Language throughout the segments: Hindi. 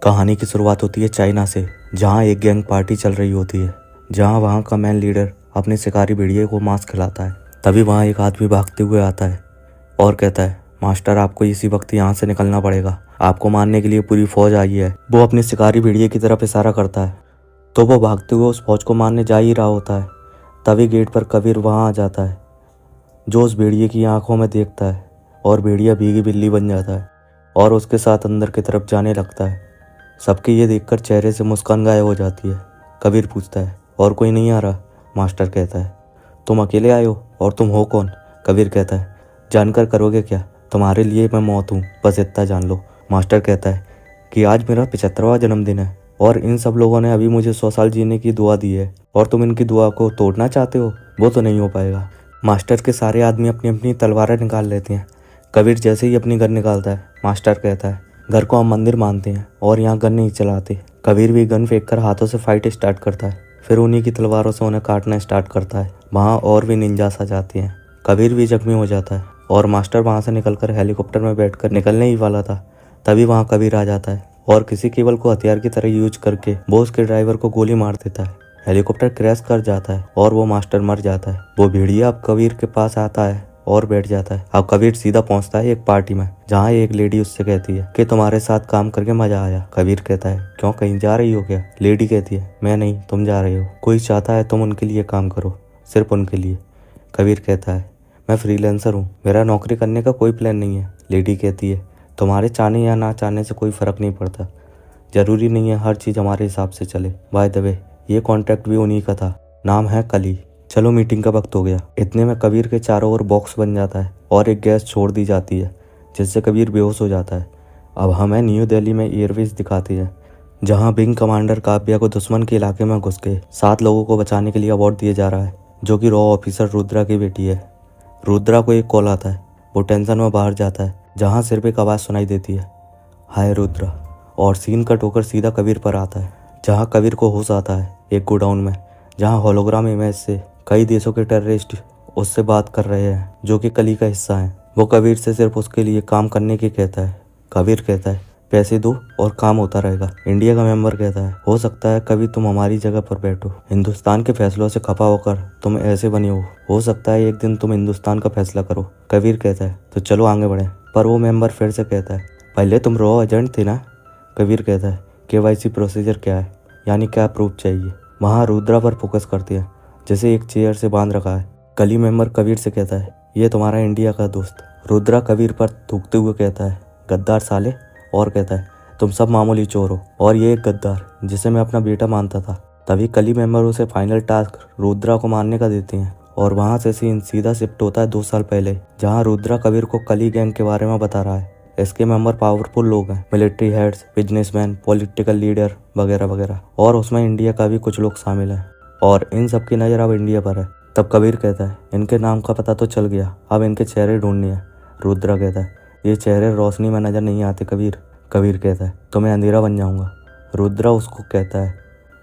कहानी की शुरुआत होती है चाइना से, जहाँ एक गैंग पार्टी चल रही होती है, जहाँ वहाँ का मैन लीडर अपने शिकारी भेड़िए को मांस खिलाता है। तभी वहाँ एक आदमी भागते हुए आता है और कहता है, मास्टर आपको इसी वक्त यहाँ से निकलना पड़ेगा, आपको मारने के लिए पूरी फौज आई है। वो अपने शिकारी भेड़िए की तरफ इशारा करता है, तो वो भागते हुए उस फौज को मारने जा ही रहा होता है। तभी गेट पर कबीर वहाँ आ जाता है, जो उस भेड़िए की आंखों में देखता है और भेड़िया भीगी बिल्ली बन जाता है और उसके साथ अंदर की तरफ जाने लगता है। सबके ये देखकर चेहरे से मुस्कान गायब हो जाती है। कबीर पूछता है, और कोई नहीं आ रहा? मास्टर कहता है, तुम अकेले आए हो और तुम हो कौन? कबीर कहता है, जानकर करोगे क्या, तुम्हारे लिए मैं मौत हूँ, बस इतना जान लो। मास्टर कहता है कि आज मेरा 75वां जन्मदिन है और इन सब लोगों ने अभी मुझे 100 साल जीने की दुआ दी है और तुम इनकी दुआ को तोड़ना चाहते हो? वो तो नहीं हो पाएगा। मास्टर के सारे आदमी अपनी अपनी तलवारें निकाल लेते हैं। कबीर जैसे ही अपनी गन निकालता है, मास्टर कहता है, घर को हम मंदिर मानते हैं और यहाँ गन नहीं चलाते। कबीर भी गन फेंककर हाथों से फाइट स्टार्ट करता है, फिर उन्हीं की तलवारों से उन्हें काटना स्टार्ट करता है। वहाँ और भी निंजास आ जाते हैं। कबीर भी जख्मी हो जाता है और मास्टर वहाँ से निकलकर हेलीकॉप्टर में बैठकर निकलने ही वाला था। तभी वहाँ कबीर आ जाता है और किसी केबल को हथियार की तरह यूज करके वो उसके ड्राइवर को गोली मार देता है। हेलीकॉप्टर क्रैश कर जाता है और वो मास्टर मर जाता है। वो भेड़िया अब कबीर के पास आता है और बैठ जाता है। अब कबीर सीधा पहुंचता है एक पार्टी में, जहाँ एक लेडी उससे कहती है कि तुम्हारे साथ काम करके मजा आया। कबीर कहता है, क्यों, कहीं जा रही हो क्या? लेडी कहती है, मैं नहीं, तुम जा रही हो। कोई चाहता है तुम उनके लिए काम करो, सिर्फ उनके लिए। कबीर कहता है, मैं फ्रीलांसर हूँ, मेरा नौकरी करने का कोई प्लान नहीं है। लेडी कहती है, तुम्हारे चाहने या ना चाहने से कोई फर्क नहीं पड़ता, जरूरी नहीं है हर चीज़ हमारे हिसाब से चले। बाय द वे, ये कॉन्ट्रैक्ट भी उन्हीं का था, नाम है कली। चलो मीटिंग का वक्त हो गया। इतने में कबीर के चारों ओर बॉक्स बन जाता है और एक गैस छोड़ दी जाती है, जिससे कबीर बेहोश हो जाता है। अब हमें न्यू दिल्ली में एयरवेज दिखाती है, जहां विंग कमांडर काव्या को दुश्मन के इलाके में घुस के 7 लोगों को बचाने के लिए अवार्ड दिया जा रहा है, जो कि रॉ ऑफिसर रुद्रा की बेटी है। रुद्रा को एक कॉल आता है, वो टेंशन में बाहर जाता है, जहाँ सिर्फ एक आवाज़ सुनाई देती है, हाय रुद्रा। और सीन कट होकर सीधा कबीर पर आता है, जहाँ कबीर को होश आता है एक गोडाउन में, जहाँ होलोग्राम इमेज से कई देशों के टेररिस्ट उससे बात कर रहे हैं, जो कि कली का हिस्सा हैं। वो कबीर से सिर्फ उसके लिए काम करने की कहता है। कबीर कहता है, पैसे दो और काम होता रहेगा। इंडिया का मेंबर कहता है, हो सकता है कभी तुम हमारी जगह पर बैठो, हिंदुस्तान के फैसलों से खफा होकर तुम ऐसे बने हो सकता है एक दिन तुम हिंदुस्तान का फैसला करो। कबीर कहता है, तो चलो आगे बढ़े। पर वो मेंबर फिर से कहता है, पहले तुम रॉ एजेंट थे ना? कबीर कहता है, KYC प्रोसीजर क्या है, यानी क्या प्रूफ चाहिए? वहाँ रुद्रा पर फोकस करती है, जैसे एक चेयर से बांध रखा है। कली मेंबर कबीर से कहता है, ये तुम्हारा इंडिया का दोस्त। रुद्रा कबीर पर थूकते हुए कहता है, गद्दार साले, और कहता है, तुम सब मामूली चोर हो और ये एक गद्दार जिसे मैं अपना बेटा मानता था। तभी कली मेंबर उसे फाइनल टास्क रुद्रा को मारने का देते हैं और वहाँ से सीन सीधा शिफ्ट होता है 2 साल पहले, जहाँ रुद्रा कबीर को कली गैंग के बारे में बता रहा है। इसके मेंबर पावरफुल लोग हैं, military heads, businessman, political leader वगैरह वगैरह, और उसमें इंडिया का भी कुछ लोग शामिल हैं और इन सब की नज़र अब इंडिया पर है। तब कबीर कहता है, इनके नाम का पता तो चल गया, अब इनके चेहरे ढूंढने हैं। रुद्रा कहता है, ये चेहरे रोशनी में नज़र नहीं आते कबीर। कबीर कहता है, तो मैं अंधेरा बन जाऊंगा। रुद्रा उसको कहता है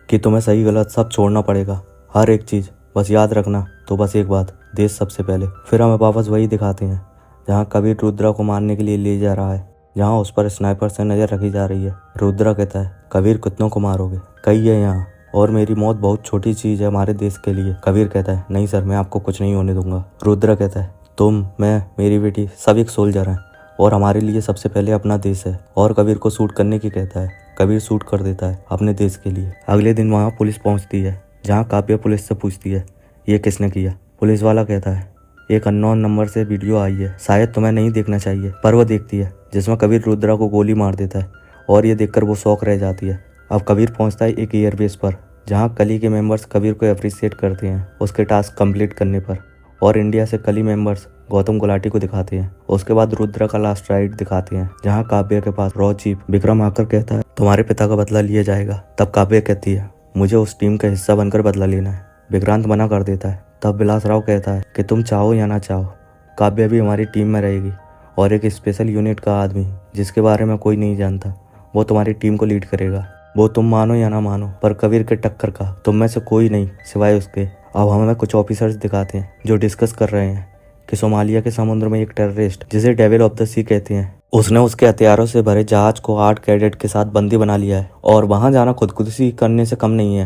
कि तुम्हें सही गलत सब छोड़ना पड़ेगा, हर एक चीज़, बस याद रखना तो बस एक बात, देश सबसे पहले। फिर हमें वापस वही दिखाते हैं, जहाँ कबीर रुद्रा को मारने के लिए ले जा रहा है, जहाँ उस पर स्नाइपर से नज़र रखी जा रही है। रुद्रा कहता है, कबीर कितनों को मारोगे? कई है यहाँ, और मेरी मौत बहुत छोटी चीज़ है हमारे देश के लिए। कबीर कहता है, नहीं सर, मैं आपको कुछ नहीं होने दूंगा। रुद्रा कहता है, तुम, मैं, मेरी बेटी, सब एक सोल्जर हैं और हमारे लिए सबसे पहले अपना देश है। और कबीर को शूट करने की कहता है। कबीर शूट कर देता है अपने देश के लिए। अगले दिन वहाँ पुलिस पहुँचती है, जहाँ काव्या पुलिस से पूछती है, ये किसने किया? पुलिस वाला कहता है, एक अननोन नंबर से वीडियो आई है, शायद तुम्हें नहीं देखना चाहिए। पर वो देखती है, जिसमें कबीर रुद्रा को गोली मार देता है और ये देखकर वो शौक रह जाती है। अब कबीर पहुंचता है एक एयरबेस पर, जहां कली के मेंबर्स कबीर को अप्रिशिएट करते हैं उसके टास्क कंप्लीट करने पर, और इंडिया से कली मेंबर्स गौतम गुलाटी को दिखाते हैं। उसके बाद रुद्रा का लास्ट राइड दिखाते हैं, जहां काव्या के पास रॉ चीफ विक्रम आकर कहता है, तुम्हारे पिता का बदला लिया जाएगा। तब काव्या कहती है, मुझे उस टीम का हिस्सा बनकर बदला लेना है। विक्रांत मना कर देता है। तब विलास राव कहता है कि तुम चाहो या ना चाहो, काव्या भी हमारी टीम में रहेगी और एक स्पेशल यूनिट का आदमी, जिसके बारे में कोई नहीं जानता, वो तुम्हारी टीम को लीड करेगा। वो तुम मानो या ना मानो, पर कबीर के टक्कर का तुम में से कोई नहीं सिवाय उसके। अब हमें कुछ ऑफिसर्स दिखाते हैं जो डिस्कस कर रहे हैं कि सोमालिया के समुद्र में एक टेररिस्ट, जिसे डेविल ऑफ द सी कहते हैं, उसने उसके हथियारों से भरे जहाज को 8 कैडेट के साथ बंदी बना लिया है और वहां जाना खुदकुशी करने से कम नहीं है।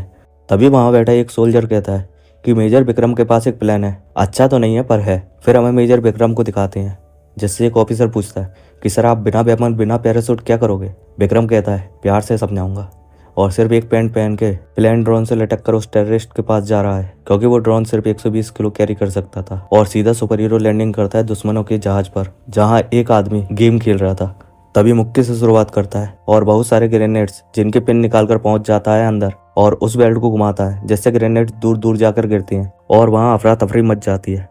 तभी वहां बैठा एक सोल्जर कहता है कि मेजर विक्रम के पास एक प्लान है, अच्छा तो नहीं है पर है। फिर हमें मेजर विक्रम को दिखाते हैं, जिससे एक ऑफिसर पूछता है कि सर आप बिना वेपन बिना पैराशूट क्या करोगे। विक्रम कहता है प्यार से समझाऊंगा, और सिर्फ एक पैंट पहन के प्लेन ड्रोन से लटक कर उस टेररिस्ट के पास जा रहा है, क्योंकि वो ड्रोन सिर्फ 120 किलो कैरी कर सकता था। और सीधा सुपर हीरो लैंडिंग करता है दुश्मनों के जहाज पर, जहां एक आदमी गेम खेल रहा था। तभी मुक्के से शुरुआत करता है और बहुत सारे ग्रेनेड्स जिनके पिन निकालकर पहुंच जाता है अंदर और उस बेल्ट को घुमाता है, जिससे ग्रेनेड दूर दूर जाकर गिरती हैं और वहां अफरा तफरी मच जाती है।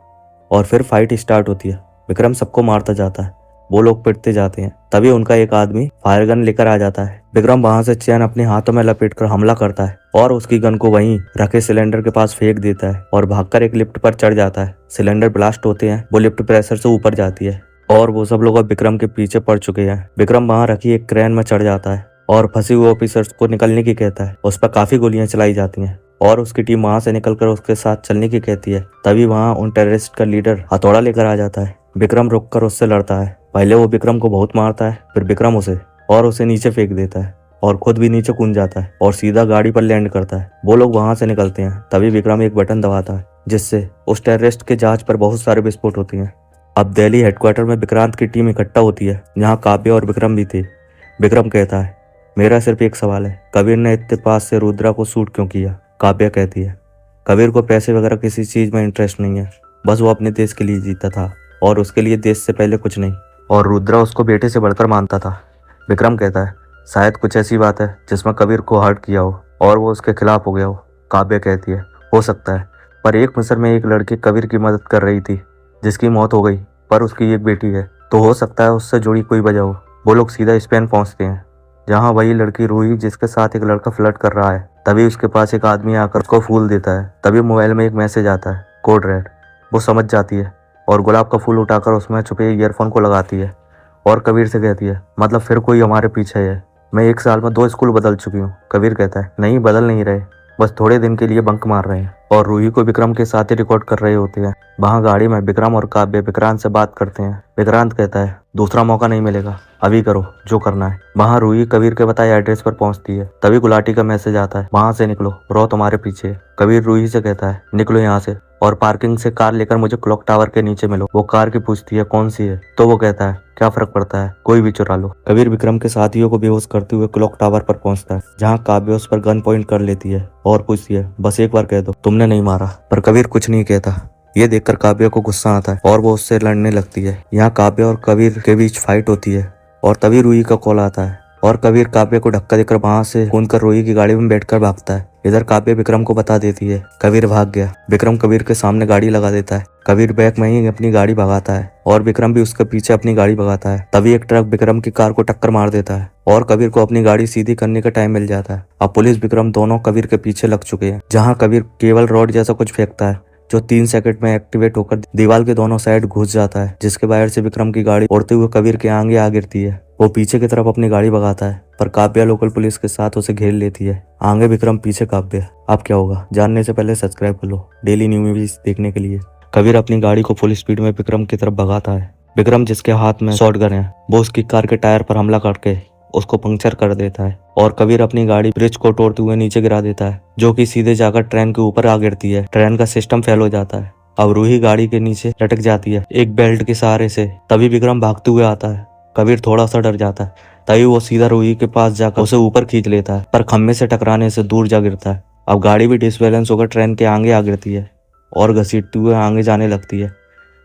और फिर फाइट स्टार्ट होती है। विक्रम सबको मारता जाता है, वो लोग पिटते जाते हैं। तभी उनका एक आदमी फायर गन लेकर आ जाता है। विक्रम वहां से चैन अपने हाथों में लपेटकर हमला करता है और उसकी गन को वहीं रखे सिलेंडर के पास फेंक देता है और भागकर एक लिफ्ट पर चढ़ जाता है। सिलेंडर ब्लास्ट होते हैं, वो लिफ्ट प्रेशर से ऊपर जाती है और वो सब लोग अब विक्रम के पीछे पड़ चुके हैं। विक्रम वहां रखी एक क्रेन में चढ़ जाता है और फंसे हुए ऑफिसर्स को निकलने की कहता है। उस पर काफी गोलियां चलाई जाती हैं और उसकी टीम वहां से निकलकर उसके साथ चलने की कहती है। तभी वहां उन टेररिस्ट का लीडर हथौड़ा लेकर आ जाता है। विक्रम रुककर उससे लड़ता है। पहले वो विक्रम को बहुत मारता है, फिर विक्रम उसे नीचे फेंक देता है और खुद भी नीचे कूद जाता है और सीधा गाड़ी पर लैंड करता है। वो लोग वहां से निकलते हैं। तभी विक्रम एक बटन दबाता है, जिससे उस टेररिस्ट के जहाज पर बहुत सारे विस्फोट होते हैं। अब दिल्ली हेडक्वार्टर में विक्रांत की टीम इकट्ठा होती है, जहाँ काव्य और विक्रम भी थे। विक्रम कहता है मेरा सिर्फ एक सवाल है, कबीर ने इतने पास से रुद्रा को शूट क्यों किया। काव्य कहती है कबीर को पैसे वगैरह किसी चीज में इंटरेस्ट नहीं है, बस वो अपने देश के लिए जीता था और उसके लिए देश से पहले कुछ नहीं, और रुद्रा उसको बेटे से बढ़कर मानता था। विक्रम कहता है शायद कुछ ऐसी बात है जिसमें कबीर को हर्ट किया हो और वो उसके खिलाफ हो गया हो। काव्य कहती है हो सकता है, पर एक मिस्र में एक लड़की कबीर की मदद कर रही थी जिसकी मौत हो गई, पर उसकी एक बेटी है, तो हो सकता है उससे जुड़ी कोई वजह हो। वो लोग सीधा स्पेन पहुंचते हैं, जहां वही लड़की रूही जिसके साथ एक लड़का फ्लर्ट कर रहा है। तभी उसके पास एक आदमी आकर उसको फूल देता है। तभी मोबाइल में एक मैसेज आता है, कोड रेड। वो समझ जाती है और गुलाब का फूल उठाकर उसमें छुपे ईयरफोन को लगाती है और कबीर से कहती है मतलब फिर कोई हमारे पीछे है। मैं 1 साल में 2 स्कूल बदल चुकी हूँ। कबीर कहता है नहीं, बदल नहीं रहे, बस थोड़े दिन के लिए बंक मार रहे हैं। और रूही को विक्रम के साथ ही रिकॉर्ड कर रहे होते हैं। वहाँ गाड़ी में विक्रम और काव्य विक्रांत से बात करते हैं। विक्रांत कहता है दूसरा मौका नहीं मिलेगा, अभी करो जो करना है। वहाँ रूही कबीर के बताए एड्रेस पर पहुंचती है। तभी गुलाटी का मैसेज आता है, वहां से निकलो, रो तुम्हारे पीछे है। कबीर रूही से कहता है निकलो यहाँ से और पार्किंग से कार लेकर मुझे क्लॉक टावर के नीचे मिलो। वो कार की पूछती है कौन सी है, तो वो कहता है क्या फर्क पड़ता है, कोई भी चुरा लो। कबीर विक्रम के साथियों को बेहोश करते हुए क्लॉक टावर पर पहुंचता है, जहां काव्य उस पर गन पॉइंट कर लेती है और पूछती है बस एक बार कह दो तुमने नहीं मारा। पर कबीर कुछ नहीं कहता। ये देखकर काव्य को गुस्सा आता है और वो उससे लड़ने लगती है। यहाँ काव्य और कबीर के बीच फाइट होती है और तभी रूही का कॉल आता है और कबीर काव्य को धक्का देकर वहां से कूदकर रूही की गाड़ी में बैठकर भागता है। इधर काव्य विक्रम को बता देती है कबीर भाग गया। विक्रम कबीर के सामने गाड़ी लगा देता है। कबीर बैक में ही अपनी गाड़ी भगाता है और विक्रम भी उसके पीछे अपनी गाड़ी भगाता है। तभी एक ट्रक विक्रम की कार को टक्कर मार देता है और कबीर को अपनी गाड़ी सीधी करने का टाइम मिल जाता है। अब पुलिस विक्रम दोनों कबीर के पीछे लग चुके हैं, जहाँ कबीर केबल रॉड जैसा कुछ फेंकता है जो 3 सेकंड में एक्टिवेट होकर दीवार के दोनों साइड घुस जाता है, जिसके बाहर से विक्रम की गाड़ी उड़ते हुए कबीर के आगे आ गिरती है। वो पीछे की तरफ अपनी गाड़ी भगाता है, पर काव्य लोकल पुलिस के साथ उसे घेर लेती है। आगे विक्रम, पीछे काव्य। अब क्या होगा जानने से पहले सब्सक्राइब कर लो डेली न्यू मूवीज देखने के लिए। कबीर अपनी गाड़ी को फुल स्पीड में विक्रम की तरफ भगाता है। विक्रम जिसके हाथ में शॉटगन है, वो उसकी कार के टायर पर हमला करके उसको पंक्चर कर देता है और कबीर अपनी गाड़ी ब्रिज को तोड़ते हुए नीचे गिरा देता है, जो कि सीधे जाकर ट्रेन के ऊपर आ गिरती है। ट्रेन का सिस्टम फेल हो जाता है। अब रूही गाड़ी के नीचे लटक जाती है एक बेल्ट के सहारे से। तभी विक्रम भागते हुए आता है। कबीर थोड़ा सा डर जाता है, तभी वो सीधा रूही के पास जाकर उसे ऊपर खींच लेता है, पर खम्भे से टकराने से दूर जा गिरता है। अब गाड़ी भी डिसबैलेंस होकर ट्रेन के आगे आ गिरती है और घसीटते हुए आगे जाने लगती है।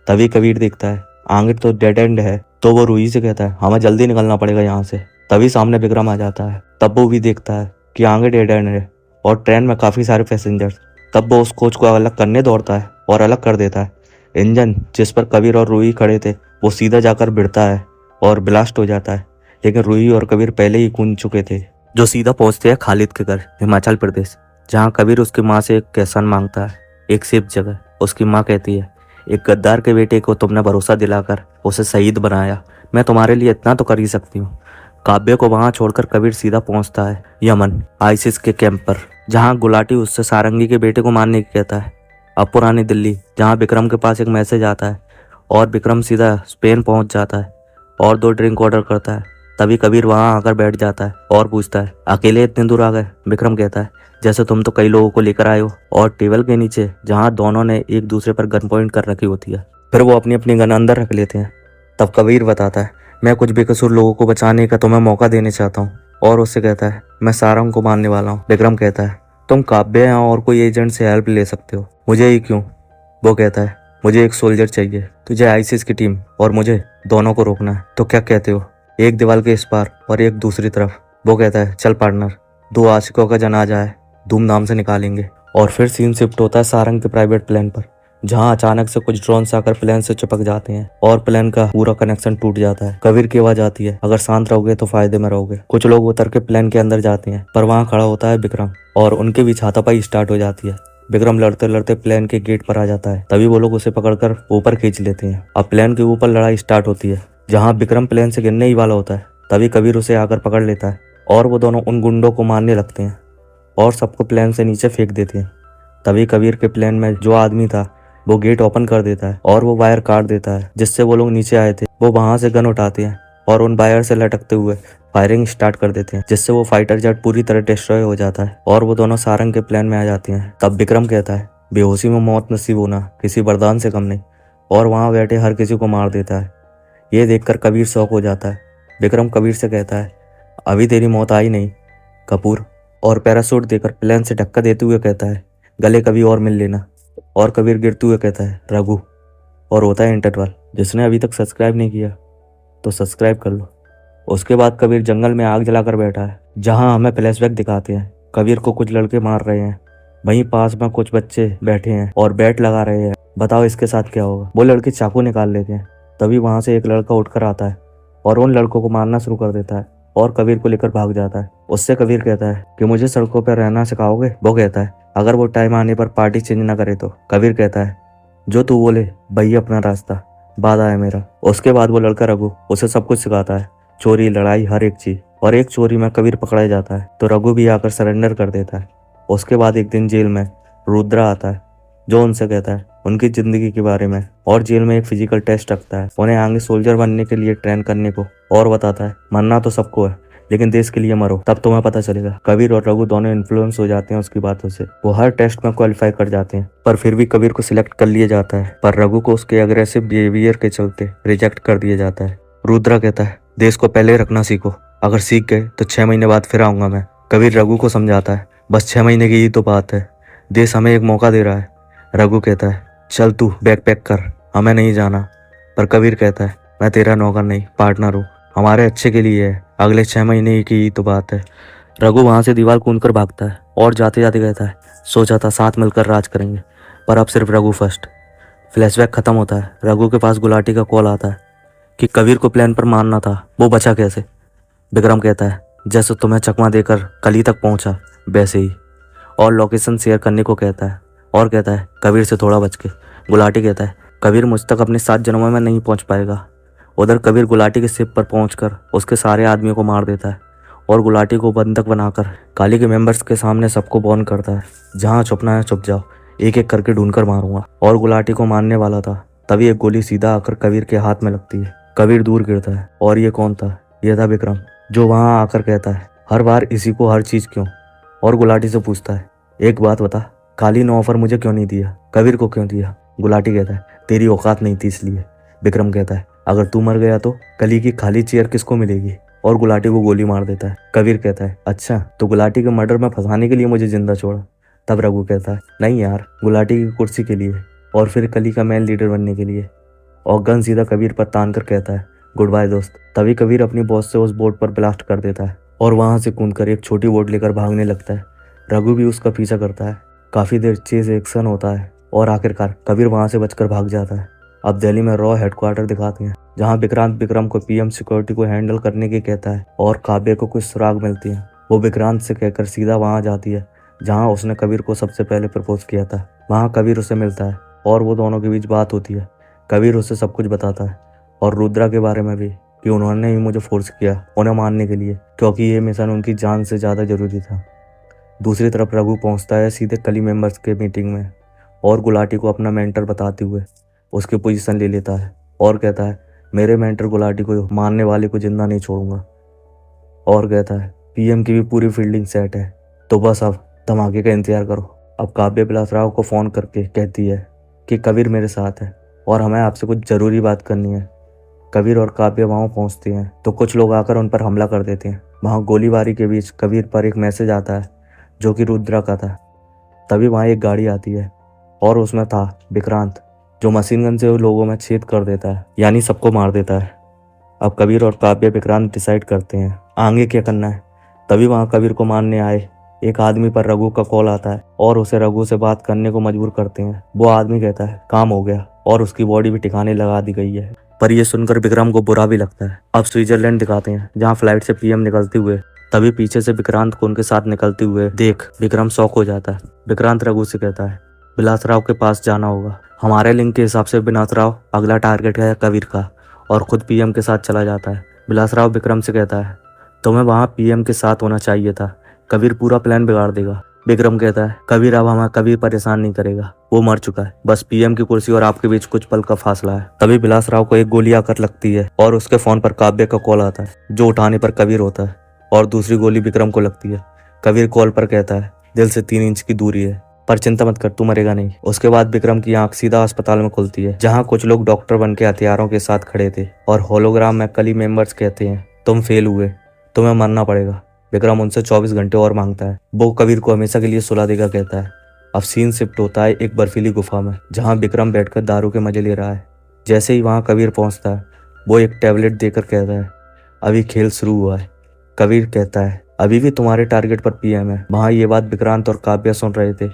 तभी कबीर देखता है आगे तो डेड एंड है, तो वो रूही से कहता है हमें जल्दी निकलना पड़ेगा यहाँ से। तभी सामने विक्रम आ जाता है। तब वो भी देखता है कि आगे डेड एंड है और ट्रेन में काफी सारे पैसेंजर्स। तब वो उस कोच को अलग करने दौड़ता है और अलग कर देता है। इंजन जिस पर कबीर और रूही खड़े थे वो सीधा जाकर भिड़ता है और ब्लास्ट हो जाता है, लेकिन रूही और कबीर पहले ही कूद चुके थे, जो सीधा पहुंचते हैं खालिद के घर हिमाचल प्रदेश, जहाँ कबीर उसकी माँ से एक एहसान मांगता है, एक सेफ जगह। उसकी माँ कहती है एक गद्दार के बेटे को तुमने भरोसा दिलाकर उसे शहीद बनाया, मैं तुम्हारे लिए इतना तो कर ही सकती हूँ। काव्य को वहां छोड़कर कबीर सीधा पहुंचता है यमन आईसिस के कैंप पर, जहां गुलाटी उससे सारंगी के बेटे को मारने की कहता है। अब पुरानी दिल्ली, जहां विक्रम के पास एक मैसेज आता है और विक्रम सीधा स्पेन पहुंच जाता है और 2 ड्रिंक ऑर्डर करता है। तभी कबीर वहाँ आकर बैठ जाता है और पूछता है, अकेले इतने दूर आ गए? विक्रम कहता है, जैसे तुम तो कई लोगों को लेकर आए हो। और टेबल के नीचे जहाँ दोनों ने एक दूसरे पर गन पॉइंट कर रखी होती है, फिर वो अपनी अपनी गन अंदर रख लेते हैं। तब कबीर बताता है, मैं कुछ बेकसूर लोगों को बचाने का तुम्हें मौका देने चाहता हूँ। और उससे कहता है, मैं सारंग को मारने वाला हूँ। विक्रम कहता है, तुम काव्य हैं और कोई एजेंट से हेल्प ले सकते हो, मुझे ही क्यों? वो कहता है, मुझे एक सोल्जर चाहिए, तुझे आईसिस की टीम और मुझे दोनों को रोकना है। तो क्या कहते हो, एक दीवार के इस पार और एक दूसरी तरफ? वो कहता है, चल पार्टनर, 2 आशिकों का जनाजा है, धूमधाम से निकालेंगे। और फिर सीन शिफ्ट होता है सारंग के प्राइवेट प्लेन पर, जहां अचानक से कुछ ड्रोन्स आकर प्लेन से चिपक जाते हैं और प्लेन का पूरा कनेक्शन टूट जाता है। कबीर की आवाज आती है, अगर शांत रहोगे तो फायदे में रहोगे। कुछ लोग उतर के प्लेन के अंदर जाते हैं, पर वहां खड़ा होता है विक्रम और उनके बीच हाथापाई स्टार्ट हो जाती है। विक्रम लड़ते लड़ते प्लेन के गेट पर आ जाता है। तभी वो लोग उसे पकड़कर ऊपर खींच लेते हैं। अब प्लेन के ऊपर लड़ाई स्टार्ट होती है, जहाँ विक्रम प्लेन से गिरने ही वाला होता है। तभी कबीर उसे आकर पकड़ लेता है और वो दोनों उन गुंडों को मारने लगते हैं और सबको प्लेन से नीचे फेंक देते हैं। तभी कबीर के प्लेन में जो आदमी था वो गेट ओपन कर देता है और वो वायर काट देता है जिससे वो लोग नीचे आए थे। वो वहां से गन उठाते हैं और उन वायर से लटकते हुए फायरिंग स्टार्ट कर देते हैं, जिससे वो फाइटर जेट पूरी तरह डिस्ट्रॉय हो जाता है और वो दोनों सारंग के प्लेन में आ जाते हैं। तब विक्रम कहता है, बेहोशी में मौत नसीब होना किसी वरदान से कम नहीं, और वहां बैठे हर किसी को मार देता है। ये देखकर कबीर शॉक हो जाता है। विक्रम कबीर से कहता है, अभी तेरी मौत आई नहीं कपूर, और पैरासूट देकर प्लेन से धक्का देते हुए कहता है, गले कभी और मिल लेना। और कबीर गिरते हुए कहता है, रघु। और होता है इंटरवल। जिसने अभी तक सब्सक्राइब नहीं किया तो सब्सक्राइब कर लो। उसके बाद कबीर जंगल में आग जलाकर बैठा है, जहां हमें फ्लैशबैक दिखाते हैं। कबीर को कुछ लड़के मार रहे हैं, वहीं पास में कुछ बच्चे बैठे हैं और बैट लगा रहे हैं। बताओ इसके साथ क्या होगा? वो लड़के चाकू निकाल लेते हैं। तभी वहां से एक लड़का उठकर आता है और उन लड़कों को मारना शुरू कर देता है और कबीर को लेकर भाग जाता है। उससे कबीर कहता है कि मुझे सड़कों पर रहना सिखाओगे? वो कहता है, अगर वो टाइम आने पर पार्टी चेंज ना करे तो। कबीर कहता है, जो तू बोले वही अपना रास्ता, वादा है मेरा। उसके बाद वो लड़का रघु उसे सब कुछ सिखाता है, चोरी, लड़ाई, हर एक चीज। और एक चोरी में कबीर पकड़ा जाता है तो रघु भी आकर सरेंडर कर देता है। उसके बाद एक दिन जेल में रुद्रा आता है, जो उनसे कहता है उनकी जिंदगी के बारे में, और जेल में एक फिजिकल टेस्ट रखता है उन्हें आगे सोल्जर बनने के लिए ट्रेन करने को, और बताता है मरना तो सबको है लेकिन देश के लिए मरो, तब तुम्हें पता चलेगा। कबीर और रघु दोनों इन्फ्लुएंस हो जाते हैं उसकी बातों से। वो हर टेस्ट में क्वालिफाई कर जाते हैं, पर फिर भी कबीर को सिलेक्ट कर लिया जाता है, पर रघु को उसके अग्रेसिव बिहेवियर के चलते रिजेक्ट कर दिया जाता है। रुद्रा कहता है, देश को पहले रखना सीखो, अगर सीख गए तो 6 महीने बाद फिर आऊंगा मैं। कबीर रघु को समझाता है, बस 6 महीने की ही तो बात है, देश हमें एक मौका दे रहा है। रघु कहता है, चल तू बैग पैक कर, हमें नहीं जाना। पर कबीर कहता है, मैं तेरा नौकर नहीं, पार्टनर हूँ, हमारे अच्छे के लिए है, अगले 6 महीने की ही तो बात है। रघु वहां से दीवार कूदकर भागता है और जाते जाते कहता है, सोचा था साथ मिलकर राज करेंगे, पर अब सिर्फ रघु फर्स्ट। फ्लैशबैक खत्म होता है। रघु के पास गुलाटी का कॉल आता है कि कबीर को प्लान पर मारना था, वो बचा कैसे? विक्रम कहता है, जैसे तुम्हें चकमा देकर कली तक पहुंचा वैसे ही, और लोकेशन शेयर करने को कहता है और कहता है, कबीर से थोड़ा बच के। गुलाटी कहता है, कबीर मुझ तक अपने 7 जन्मों में नहीं पहुंच पाएगा। उधर कबीर गुलाटी के शिप पर पहुंचकर उसके सारे आदमियों को मार देता है और गुलाटी को बंधक बनाकर काली के मेंबर्स के सामने सबको बॉर्न करता है, जहां छुपना है छुप जाओ, एक एक करके ढूंढकर मारूंगा। और गुलाटी को मारने वाला था, तभी एक गोली सीधा आकर कबीर के हाथ में लगती है। कबीर दूर गिरता है। और ये कौन था? यह था विक्रम, जो वहां आकर कहता है, हर बार इसी को हर चीज क्यों? और गुलाटी से पूछता है, एक बात बता, काली ने ऑफर मुझे क्यों नहीं दिया, कबीर को क्यों दिया? गुलाटी कहता है, तेरी औकात नहीं थी इसलिए। विक्रम कहता है, अगर तू मर गया तो कली की खाली चेयर किसको मिलेगी? और गुलाटी को गोली मार देता है। कबीर कहता है, अच्छा तो गुलाटी के मर्डर में फंसाने के लिए मुझे जिंदा छोड़ा? तब रघु कहता है, नहीं यार, गुलाटी की कुर्सी के लिए और फिर कली का मेन लीडर बनने के लिए। और गन सीधा कबीर पर तान कर कहता है, गुड बाय दोस्त। तभी कबीर अपनी बॉस से उस बोट पर ब्लास्ट कर देता है और वहां से कूदकर एक छोटी बोट लेकर भागने लगता है। रघु भी उसका पीछा करता है। काफी देर चेज एक्शन होता है और आखिरकार कबीर वहां से बचकर भाग जाता है। अब दिल्ली में रॉ हेडक्वार्टर दिखाते हैं, जहां विक्रांत विक्रम को पीएम सिक्योरिटी को हैंडल करने की कहता है और काव्य को कुछ सुराग मिलती है। वो विक्रांत से कहकर सीधा वहां जाती है जहां उसने कबीर को सबसे पहले प्रपोज किया था। वहां कबीर उसे मिलता है और वो दोनों के बीच बात होती है। कबीर उसे सब कुछ बताता है और रुद्रा के बारे में भी, कि उन्होंने ही मुझे फोर्स किया उन्हें मारने के लिए, क्योंकि ये मिशन उनकी जान से ज़्यादा जरूरी था। दूसरी तरफ रघु पहुंचता है सीधे कली मेंबर्स के मीटिंग में और गुलाटी को अपना मेंटर बताते हुए उसकी पोजीशन ले लेता है और कहता है मेरे मेंटर गुलाटी को मारने वाले को जिंदा नहीं छोड़ूंगा। और कहता है पीएम की भी पूरी फील्डिंग सेट है, तो बस अब धमाके का इंतजार करो। अब काव्य बिलासराव को फ़ोन करके कहती है कि कबीर मेरे साथ है और हमें आपसे कुछ ज़रूरी बात करनी है। कबीर और काव्य वहाँ पहुँचते हैं तो कुछ लोग आकर उन पर हमला कर देते हैं। वहाँ गोलीबारी के बीच कबीर पर एक मैसेज आता है जो कि रुद्रा का था। तभी वहाँ एक गाड़ी आती है और उसमें था विक्रांत, जो मशीन गन से लोगों में छेद कर देता है, यानी सबको मार देता है। अब कबीर और काव्य विक्रांत डिसाइड करते हैं आगे क्या करना है। तभी वहाँ कबीर को मारने आए एक आदमी पर रघु का कॉल आता है और उसे रघु से बात करने को मजबूर करते हैं। वो आदमी कहता है काम हो गया और उसकी बॉडी भी ठिकाने लगा दी गई है। पर यह सुनकर विक्रम को बुरा भी लगता है। अब स्विट्जरलैंड दिखाते हैं जहाँ फ्लाइट से पीएम निकलते हुए। तभी पीछे से विक्रांत को उनके साथ निकलते हुए देख विक्रम शॉक हो जाता है। विक्रांत रघु से कहता है बिलासराव के पास जाना होगा। हमारे लिंक के हिसाब से बिलासराव अगला टारगेट है कबीर का, और खुद पीएम के साथ चला जाता है। बिलासराव विक्रम से कहता है तुम्हें वहाँ पीएम के साथ होना चाहिए था, कबीर पूरा प्लान बिगाड़ देगा। विक्रम कहता है कबीर अब हमें कभी परेशान नहीं करेगा, वो मर चुका है, बस पीएम की कुर्सी और आपके बीच कुछ पल का फासला है। तभी बिलासराव को एक गोली आकर लगती है और उसके फोन पर काव्य का कॉल आता है, जो उठाने पर कबीर होता है, और दूसरी गोली विक्रम को लगती है। कबीर कॉल पर कहता है दिल से 3 इंच की दूरी है, पर चिंता मत कर, तू मरेगा नहीं। उसके बाद विक्रम की आंख सीधा अस्पताल में खुलती है, जहाँ कुछ लोग डॉक्टर बन के हथियारों के साथ खड़े थे, और होलोग्राम में कली मेंबर्स कहते हैं तुम फेल हुए, तुम्हें मरना पड़ेगा। विक्रम उनसे 24 घंटे और मांगता है। वो कबीर को हमेशा के लिए सुला देगा कहता है। अब सीन शिफ्ट होता है एक बर्फीली गुफा में, जहाँ विक्रम बैठकर दारू के मजे ले रहा है। जैसे ही वहाँ कबीर पहुँचता है, वो एक टैबलेट देकर कहता है अभी खेल शुरू हुआ है। कबीर कहता है अभी भी तुम्हारे टारगेट पर पीएम है। वहाँ ये बात विक्रांत और काव्य सुन रहे थे।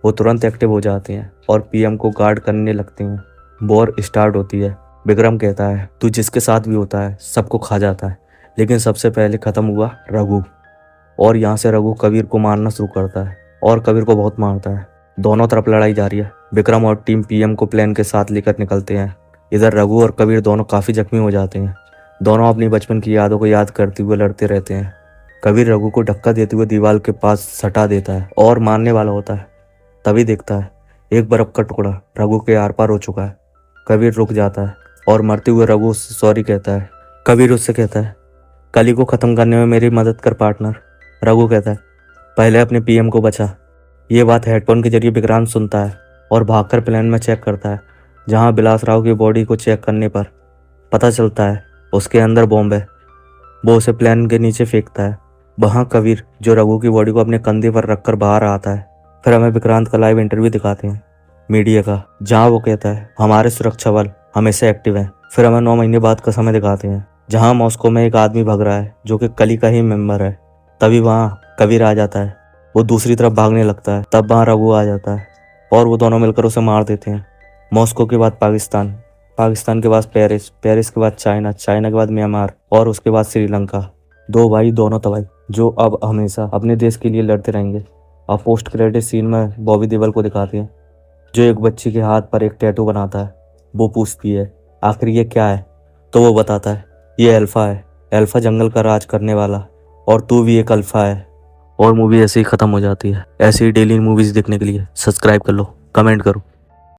वो तुरंत एक्टिव हो जाते हैं और पीएम को गार्ड करने लगते हैं। वॉर स्टार्ट होती है। विक्रम कहता है तू जिसके साथ भी होता है सबको खा जाता है, लेकिन सबसे पहले खत्म हुआ रघु। और यहाँ से रघु कबीर को मारना शुरू करता है और कबीर को बहुत मारता है। दोनों तरफ लड़ाई जारी है। विक्रम और टीम पीएम को प्लेन के साथ लेकर निकलते हैं। इधर रघु और कबीर दोनों काफ़ी जख्मी हो जाते हैं। दोनों अपनी बचपन की यादों को याद करते हुए लड़ते रहते हैं। कबीर रघु को धक्का देते हुए दीवार के पास सटा देता है और मारने वाला होता है। तभी देखता है एक बर्फ का टुकड़ा रघु के आर पार हो चुका है। कबीर रुक जाता है और मरते हुए रघु उससे सॉरी कहता है। कबीर उससे कहता है कली को ख़त्म करने में मेरी मदद कर पार्टनर। रघु कहता है पहले अपने पीएम को बचा। ये बात हेडफोन के जरिए विक्रांत सुनता है और भागकर प्लेन में चेक करता है, जहां बिलासराव की बॉडी को चेक करने पर पता चलता है उसके अंदर बॉम्ब है। वो उसे प्लेन के नीचे फेंकता है। वहाँ कबीर जो रघु की बॉडी को अपने कंधे पर रखकर बाहर आता है। फिर हमें विक्रांत का लाइव इंटरव्यू दिखाते हैं मीडिया का, जहाँ वो कहता है हमारे सुरक्षा बल हमेशा एक्टिव है। फिर हमें 9 महीने बाद का समय दिखाते हैं, जहाँ मॉस्को में एक आदमी भाग रहा है जो कि कली का ही मेंबर है। तभी वहाँ कबीर आ जाता है। वो दूसरी तरफ भागने लगता है। तब वहाँ रघु आ जाता है और वो दोनों मिलकर उसे मार देते हैं। मॉस्को के बाद पाकिस्तान, पाकिस्तान के बाद पेरिस, पेरिस के बाद चाइना, चाइना के बाद म्यांमार और उसके बाद श्रीलंका। 2 भाई दोनों तबाही जो अब हमेशा अपने देश के लिए लड़ते रहेंगे। अब पोस्ट क्रेडिट सीन में बॉबी देओल को दिखाते हैं, जो एक बच्ची के हाथ पर एक टैटू बनाता है। वो पूछती है आखिर ये क्या है, तो वो बताता है ये अल्फा है, अल्फा जंगल का राज करने वाला, और तू भी एक अल्फा है। और मूवी ऐसे ही ख़त्म हो जाती है। ऐसे ही डेली मूवीज़ देखने के लिए सब्सक्राइब कर लो, कमेंट करो।